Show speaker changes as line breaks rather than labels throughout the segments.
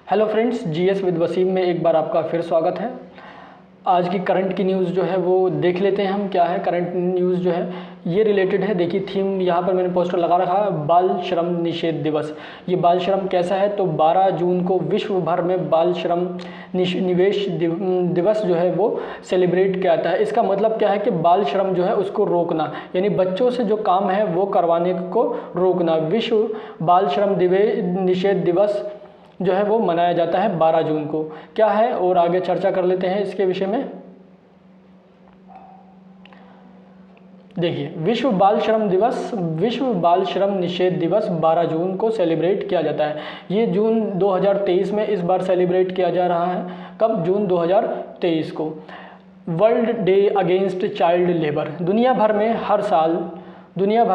Hello friends, GS with Wasim में एक बार आपका फिर स्वागत है। आज की करंट की न्यूज़ जो है वो देख लेते हैं हम। क्या है करंट न्यूज़ जो है ये रिलेटेड है। देखिए थीम यहाँ पर मैंने पोस्टर लगा रखा है, बाल श्रम निषेध दिवस। ये बाल श्रम कैसा है, तो 12 जून को विश्व भर में बाल श्रम निवेश दिवस जो है वो सेलिब्रेट किया जाता है। इसका मतलब क्या है कि बाल श्रम जो है उसको रोकना, यानी बच्चों से जो काम है वो करवाने को रोकना। विश्व बाल श्रम निषेध दिवस जो है वो मनाया जाता है 12 जून को। क्या है और आगे चर्चा कर लेते हैं इसके विषय में। देखिए विश्व बाल श्रम निषेध दिवस 12 जून को सेलिब्रेट किया जाता है। ये जून 2023 में इस बार सेलिब्रेट किया जा रहा है। कब? जून 2023 को। World day against child labour. दुनिया भर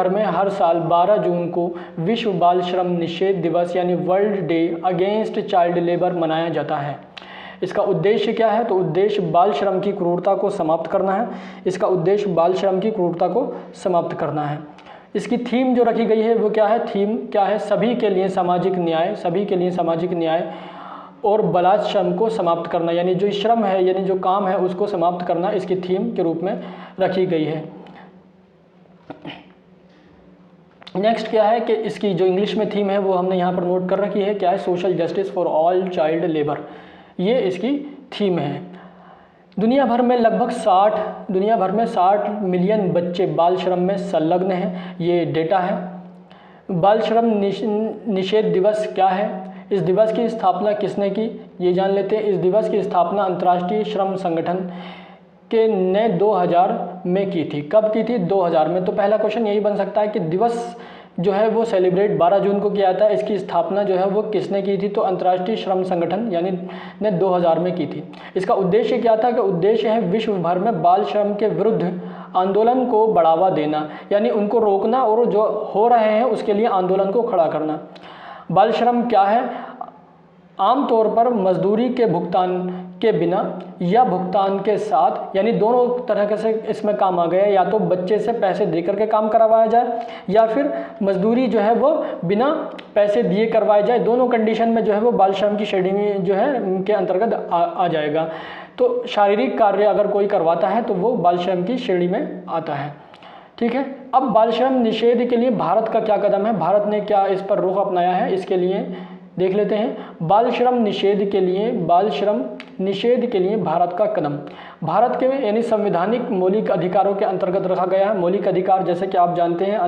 में हर साल 12 जून को विश्व बाल श्रम निषेध दिवस यानी world day against child labour मनाया जाता है। इसका उद्देश्य क्या है, तो उद्देश्य बाल श्रम की क्रूरता को समाप्त करना है। इसकी थीम जो रखी गई है वो क्या है, थीम क्या है, सभी के लिए सामाजिक न्याय और बाल श्रम को समाप्त करना, यानी जो श्रम है यानी जो काम है उसको समाप्त करना इसकी थीम के रूप में रखी गई है। नेक्स्ट क्या है कि इसकी जो इंग्लिश में थीम है वो हमने यहाँ पर नोट कर रखी है। क्या है? Social justice for all child labour, ये इसकी थीम है। दुनिया भर में 60 मिलियन बच्चे बाल श्रम में संलग्न हैं, ये डेटा है। बाल श्रम निषेध दिवस क्या है, इस दिवस की स्थापना किसने की, ये जान लेते हैं। इस दिवस की स्थापना अंतर्राष्ट्रीय श्रम संगठन के ने 2000 में की थी। कब की थी? 2000 में। तो पहला क्वेश्चन यही बन सकता है कि दिवस जो है वो सेलिब्रेट 12 जून को किया जाता है, इसकी स्थापना जो है वो किसने की थी, तो अंतर्राष्ट्रीय श्रम संगठन यानी ने 2000 में की थी। इसका उद्देश्य क्या था, कि उद्देश्य है विश्व भर में बाल श्रम के विरुद्ध आंदोलन को बढ़ावा देना, यानी उनको रोकना और जो हो रहे हैं उसके लिए आंदोलन को खड़ा करना। बाल श्रम क्या है? आमतौर पर मजदूरी के भुगतान के बिना या भुगतान के साथ, यानी दोनों तरह से इसमें काम आ गया। या तो बच्चे से पैसे दे करके काम करवाया जाए या फिर मजदूरी जो है वो बिना पैसे दिए करवाया जाए। दोनों कंडीशन में जो है वो बाल श्रम की श्रेणी में जो है के अंतर्गत आ जाएगा। तो शारीरिक कार्य अगर कोई करवाता है तो वो बाल श्रम की श्रेणी में आता है। ठीक है। अब बाल श्रम निषेध के लिए भारत का क्या कदम है, भारत ने क्या इस पर रुख अपनाया है, इसके लिए देख लेते हैं। बाल श्रम निषेध के लिए भारत का कदम, भारत के यानी संवैधानिक मौलिक अधिकारों के अंतर्गत रखा गया है। मौलिक अधिकार जैसे कि आप जानते हैं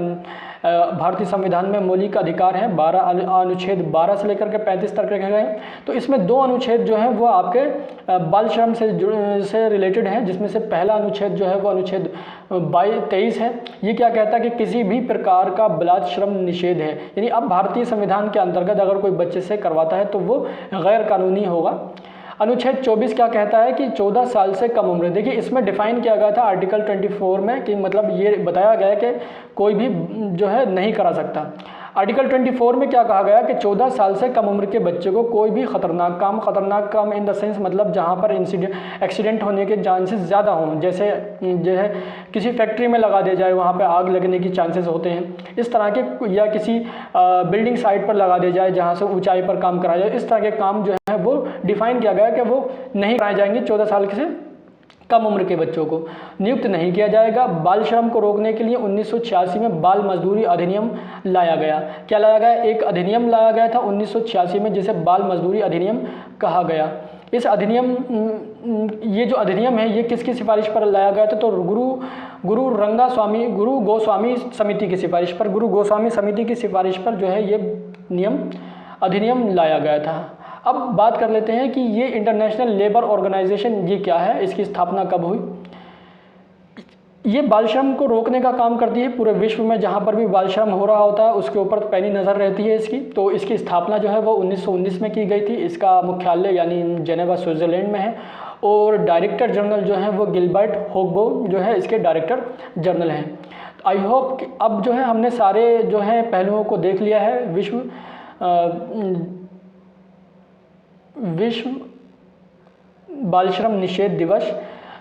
भारतीय संविधान में मौलिक अधिकार हैं 12 अनुच्छेद 12 से लेकर के 35 तक रखे गए हैं। तो इसमें 2 अनुच्छेद जो हैं वो आपके बाल श्रम से रिलेटेड हैं, जिसमें से पहला अनुच्छेद जो है वो अनुच्छेद 23 है। ये क्या कहता है कि किसी भी प्रकार का बाल श्रम निषेध है, यानी अब भारतीय संविधान के अंतर्गत अगर कोई बच्चे से करवाता है तो वो गैर कानूनी होगा। अनुच्छेद 24 क्या कहता है कि 14 साल से कम उम्र। देखिए इसमें डिफाइन किया गया था आर्टिकल 24 में कि मतलब ये बताया गया है कि कोई भी जो है नहीं करा सकता। आर्टिकल 24 में क्या कहा गया कि 14 साल से कम उम्र के बच्चे को कोई भी खतरनाक काम इन द सेंस मतलब जहाँ पर एक्सीडेंट होने के चांसेस ज़्यादा हों, जैसे जो है किसी फैक्ट्री में लगा दिया जाए, वहाँ पे आग लगने की चांसेस होते हैं इस तरह के, या किसी बिल्डिंग साइट पर लगा दिया जाए जहाँ से ऊंचाई पर काम कराया जाए, इस तरह के काम जो है वो डिफाइन किया गया कि वो नहीं कराए जाएंगे। 14 साल से कम उम्र के बच्चों को नियुक्त नहीं किया जाएगा। बाल श्रम को रोकने के लिए 1986 में बाल मजदूरी अधिनियम लाया गया। क्या लाया गया? एक अधिनियम लाया गया था 1986 में, जिसे बाल मजदूरी अधिनियम कहा गया। इस अधिनियम ये जो अधिनियम है ये किसकी सिफारिश पर लाया गया था, तो गुरु गोस्वामी समिति की सिफारिश पर, गुरु गोस्वामी समिति की सिफारिश पर जो है ये अधिनियम लाया गया था। अब बात कर लेते हैं कि ये इंटरनेशनल लेबर ऑर्गेनाइजेशन ये क्या है, इसकी स्थापना कब हुई। ये बाल श्रम को रोकने का काम करती है पूरे विश्व में, जहाँ पर भी बाल श्रम हो रहा होता है उसके ऊपर पैनी नज़र रहती है इसकी। तो इसकी स्थापना जो है वो 1919 में की गई थी। इसका मुख्यालय यानी जेनेवा स्विट्ज़रलैंड में है और डायरेक्टर जनरल जो है वो गिलबर्ट होगबो जो है इसके डायरेक्टर जनरल हैं। आई होप कि अब जो है हमने सारे जो है पहलुओं को देख लिया है। विश्व बाल श्रम निषेध दिवस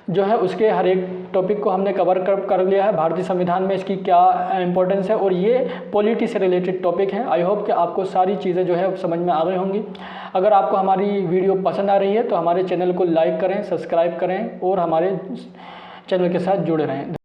जो है उसके हर एक टॉपिक को हमने कवर कर लिया है। भारतीय संविधान में इसकी क्या इंपॉर्टेंस है, और ये पॉलिटी से रिलेटेड टॉपिक हैं। आई होप कि आपको सारी चीज़ें जो है समझ में आ गई होंगी। अगर आपको हमारी वीडियो पसंद आ रही है तो हमारे चैनल को लाइक करें, सब्सक्राइब करें और हमारे चैनल के साथ जुड़े रहें।